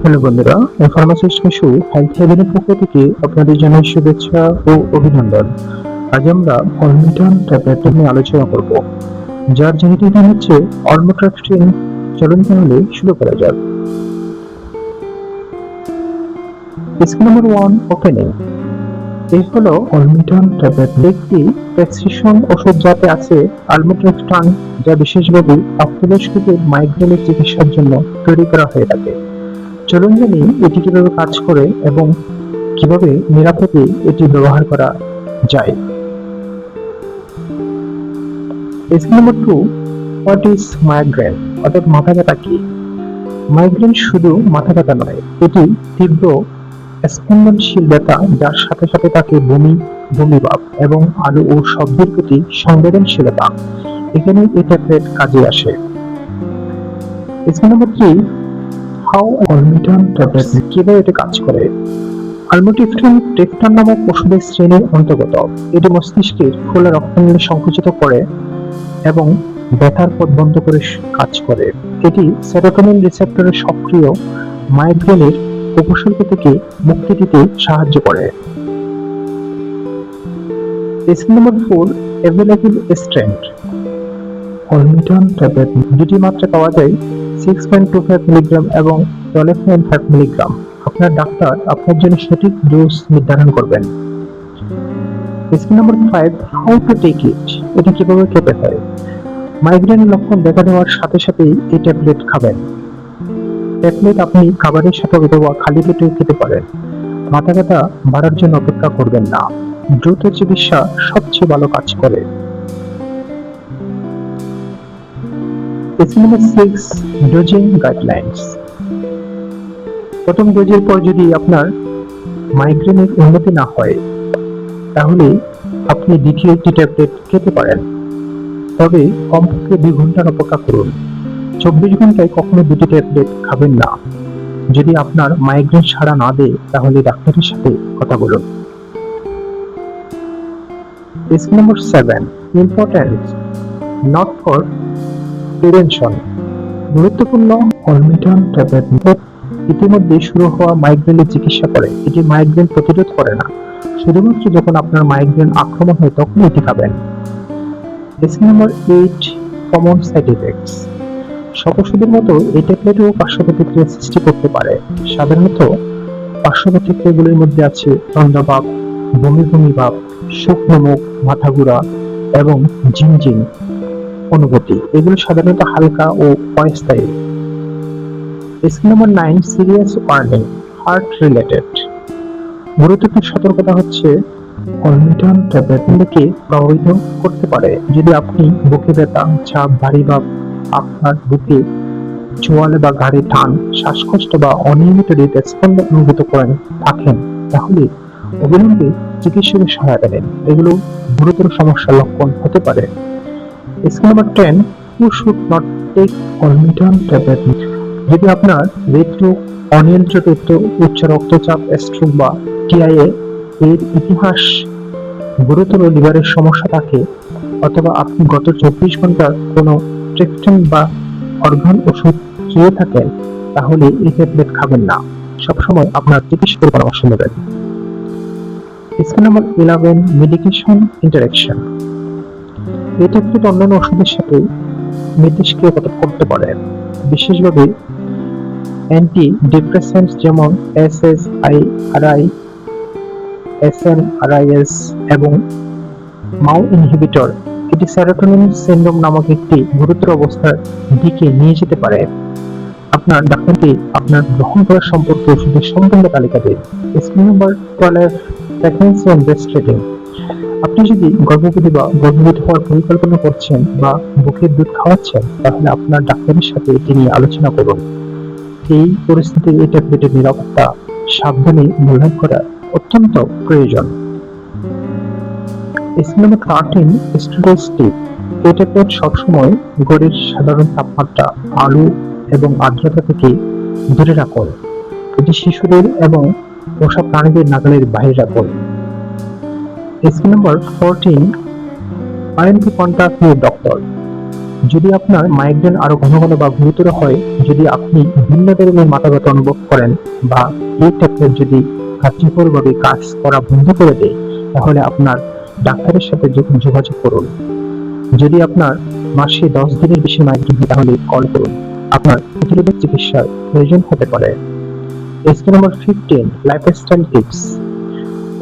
Hello বন্ধুরা, pharmacist Mishu health হেভেনের পক্ষ থেকে আপনাদের জানাই শুভেচ্ছা ও অভিনন্দন। আজ আমরা অলমিটন ট্যাবলেট নিয়ে আলোচনা করব, যার জেনেটিক নাম হচ্ছে অরমোট্রাকস্টিন। চলুন তাহলে শুরু করা যাক। Scheme number 1, opening. এই হলো অলমিটন ট্যাবলেট, একটি প্রেসক্রিপশন ওষুধ যাতে আছে আলমোট্রাকস্টান, যা বিশেষভাবে প্রাপ্তবয়স্কদের মাইগ্রেনের চিকিৎসার জন্য তৈরি করা হয়ে থাকে। চলুন জানি এটি কিভাবে কাজ করে এবং কিভাবে নিরাপদে এটি ব্যবহার করা যায়। Scheme number 2, what is migraine, অর্থাৎ মাথা ব্যথা কি? মাইগ্রেন শুধু মাথা ব্যথা নয়, এটি তীব্র স্পন্দনশীল ব্যথা যার সাথে সাথে থাকে বমি, বমিভাব এবং আলো ও শব্দের প্রতি সংবেদনশীলতা। এখানে এই ট্যাবলেট কাজে আসে। স্কিম নাম্বার 3, হাউ অলমিটন ট্যাবলেট, কিভাবে এটা কাজ করে? আলমোট্রাকস্টিন ট্রিপ্টান নামক ওষুধের শ্রেণীর অন্তর্গত। এটি মস্তিষ্কের ফোলা রক্তনালী সংকুচিত করে এবং ব্যথার পথ বন্ধ করে কাজ করে। এটি সেরোটোনিন রিসেপ্টরের সক্রিয় মাইগ্রেনের উপসর্গ থেকে মুক্তি দিতে সাহায্য করে। Scheme number 4, available strength. অলমিটন ট্যাবলেট দুটি মাত্রা পাওয়া যায়, 6.25 মিলিগ্রাম এবং 12.5 মিলিগ্রাম। আপনার ডাক্তার আপনার জন্য সঠিক ডোজ নির্ধারণ করবেন। Scheme number 5, how to take it, এটি কিভাবে খেতে হয়? মাইগ্রেনের লক্ষণ দেখা দেওয়ার সাথে সাথেই এই ট্যাবলেট খাবেন। ট্যাবলেট আপনি খাবারের সাথে অথবা খালি পেটেও খেতে পারেন। মাথা ব্যথা বাড়ার জন্য অপেক্ষা করবেন না, দ্রুত চিকিৎসা সবচেয়ে ভালো কাজ করে। Scheme number 6, dosing guidelines. প্রথম ডোজের পর যদি আপনার মাইগ্রেনের উন্নতি না হয়, তাহলে আপনি দ্বিতীয় একটি ট্যাবলেট খেতে পারেন, তবে কমপক্ষে 2 ঘন্টার অপেক্ষা করুন। 24 ঘন্টায় কখনো দুটি ট্যাবলেট খাবেন না। যদি আপনার মাইগ্রেন সাড়া না দেয়, তাহলে ডাক্তারের সাথে কথা বলুন। Scheme number 7, importance not for prevention. গুরুত্বপূর্ণ, অলমিটন ট্যাবলেট ইতিমধ্যে শুরু হওয়া মাইগ্রেনের চিকিৎসা করে। এটি মাইগ্রেন প্রতিরোধ করে না, শুধুমাত্র যখন আপনার মাইগ্রেন আক্রমণ হয় তখন এটি খাবেন। Scheme number 8, common side effects. সব ওষুধের মতো এই ট্যাবলেটও পার্শ্ব প্রতিক্রিয়া সৃষ্টি করতে পারে। সাধারণত পার্শ্ব প্রতিক্রিয়াগুলির মধ্যে আছে তন্দ্রাভাব, বমি বমি ভাব, শুকনো মুখ, মাথা ঘোরা এবং ঝিমঝিম অনুভূতি। এগুলো সাধারণত হালকা ও অস্থায়ী। Scheme number 9, serious warning, heart related. গুরুত্বপূর্ণ সতর্কতা হচ্ছে, অলমিটন ট্যাবলেটকে প্রভাবিত করতে পারে। যদি আপনি বুকে ব্যথা, চাপ, ভারী ভাব, আপনার বুকে চোয়ালে বা ঘাড়ে টান, শ্বাসকষ্ট বা অনিয়মিত হৃদস্পন্দন অনুভূত করেন থাকেন, তাহলে অবিলম্বে চিকিৎসকের সহায়তা নিন। এগুলো গুরুতর সমস্যার লক্ষণ হতে পারে। Scheme number 10, who should not take অলমিটন ট্যাবলেট। যদি আপনার হৃদরোগ, অনিয়ন্ত্রিত উচ্চ রক্তচাপ, স্ট্রোক বা টিআইএ এর ইতিহাস, গুরুতর লিভারের সমস্যা থাকে, অথবা আপনি গত 24 ঘন্টার কোনো ট্রিপ্টান বা অর্গান ওষুধ খেয়ে থাকেন, তাহলে এই ট্যাবলেট খাবেন না। সবসময় আপনার চিকিৎসকের পরামর্শ নেবেন। Scheme number 11, medication interaction. এই ট্যাবলেট অন্যান্য ওষুধের সাথে মিথস্ক্রিয়া করতে পারে, বিশেষভাবে অ্যান্টি ডিপ্রেসেন্টস যেমন এসএসআইআরআই, এসএনআরআইএস এবং মাউ ইনহিবিটর। এটি সেরোটোনিন সিনড্রোম নামক একটি গুরুতর অবস্থার দিকে নিয়ে যেতে পারে। আপনার ডাক্তারকে আপনার গ্রহণ করার সম্পর্কে ওষুধের সম্পূর্ণ তালিকা দিন। Scheme number 12, pregnancy and breast feeding. আপনি যদি গর্ভবতী বা গর্ভবতী হওয়ার পরিকল্পনা করছেন বা বুকের দুধ খাওয়াচ্ছেন, তাহলে আপনার ডাক্তারের সাথে এটি নিয়ে আলোচনা করুন। এই পরিস্থিতিতে এই ট্যাবলেটের নিরাপত্তা সাবধানে মূল্যায়ন করা অত্যন্ত প্রয়োজন। স্কিম নাম্বার 13, স্টেরয়েড স্টিপ। এই ট্যাবলেট সবসময় ঘরের সাধারণ তাপমাত্রা, আলো এবং আর্দ্রতা থেকে দূরে রাখুন। এটি শিশুদের এবং পোষা প্রাণীদের নাগালের বাইরে রাখুন। Scheme number 14, INP contact with doctor. যদি আপনার মাইগ্রেন আরো ঘন ঘন বা গুরুতর হয়, যদি আপনি ভিন্ন ধরনের মাথা ব্যথা অনুভব করেন, বা এই ট্যাবলেট যদি কার্যকরভাবে কাজ করা বন্ধ করে দেয়, তাহলে আপনার ডাক্তারের সাথে যোগাযোগ করুন। যদি আপনার মাসে 10 দিনের বেশি মাইগ্রেন হয়, তাহলে কল করুন। আপনার প্রতিরোধক চিকিৎসার প্রয়োজন হতে পারে। Step number 15, lifestyle tips.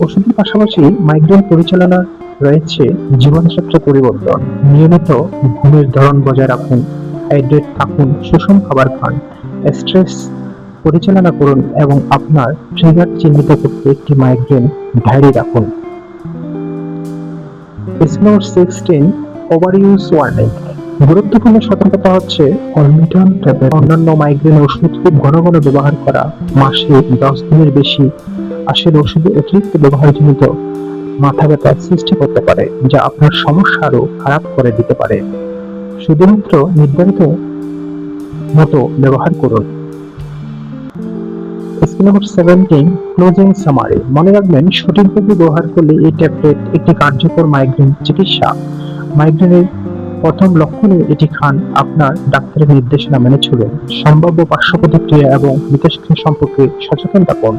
ওষুধের পাশাপাশি মাইগ্রেন পরিচালনা রয়েছে জীবনযাত্রা পরিবর্তন। নিয়মিত ঘুমের ধরন বজায় রাখুন, হাইড্রেট থাকুন, সুষম খাবার খান, স্ট্রেস পরিচালনা করুন এবং আপনার ট্রিগার চিহ্নিত করতে একটি মাইগ্রেন ডায়েরি রাখুন। Step number 16, over use warning. গুরুত্বপূর্ণ সতর্কতা হচ্ছে অলমিটন ট্যাবলেট অন্যান্য মাইগ্রেন ওষুধ খুব ঘন ঘন ব্যবহার করা, মাসে 10 দিনের বেশি আসলে ওষুধের অতিরিক্ত ব্যবহারজনিত মাথা ব্যথা সৃষ্টি করতে পারে, যা আপনার সমস্যা আরো খারাপ করে দিতে পারে। শুধুমাত্র নির্ধারিত মতো ব্যবহার করুন। Step number 17, closing summary. মনে রাখবেন, সঠিকভাবে ব্যবহার করলে এই ট্যাবলেট একটি কার্যকর মাইগ্রেন চিকিৎসা। মাইগ্রেনের প্রথম লক্ষণে এটি খান, আপনার ডাক্তারের নির্দেশনা মেনে চলুন, সম্ভাব্য পার্শ্ব প্রতিক্রিয়া এবং মিথস্ক্রিয়া সম্পর্কে সচেতন থাকুন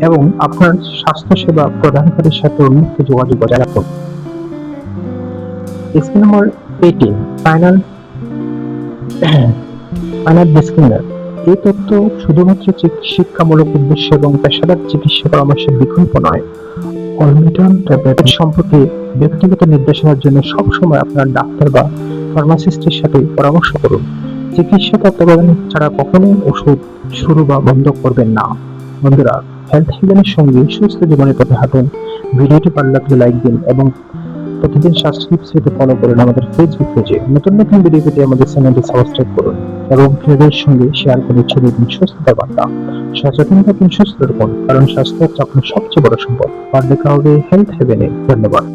এবং আপনার স্বাস্থ্যসেবা প্রদানকারীর সাথে উন্মুক্ত যোগাযোগ বজায় রাখুন। Step number 18, final disclaimer. এই তথ্য শুধুমাত্র শিক্ষামূলক উদ্দেশ্য এবং পেশাদার চিকিৎসা পরামর্শের বিকল্প নয়। অলমিটন ট্যাবলেট সম্পর্কে ব্যক্তিগত নির্দেশনার জন্য সবসময় আপনার ডাক্তার বা ফার্মাসিস্টের সাথে পরামর্শ করুন। চিকিৎসা তত্ত্বাবধান ছাড়া কখনোই ওষুধ শুরু বা বন্ধ করবেন না। বন্ধুরা, হেলথ হেভেনের সঙ্গে সুস্থ জীবনের পথে হাঁটুন। ভিডিওটি ভালো লাগলে লাইক দিন এবং প্রতিদিন স্বাস্থ্য টিপস পেতে ফলো করুন আমাদের ফেসবুক পেজে। নতুন নতুন ভিডিও পেতে আমাদের চ্যানেলটি সাবস্ক্রাইব করুন এবং ফ্রেন্ডদের সঙ্গে শেয়ার করে ছড়িয়ে দিন সুস্থতার বার্তা। সচেতন থাকুন, সুস্থ থাকুন, কারণ স্বাস্থ্য হচ্ছে আপনার সবচেয়ে বড় সম্পদ। আর দেখা হবে হেলথ হেভেনে। ধন্যবাদ।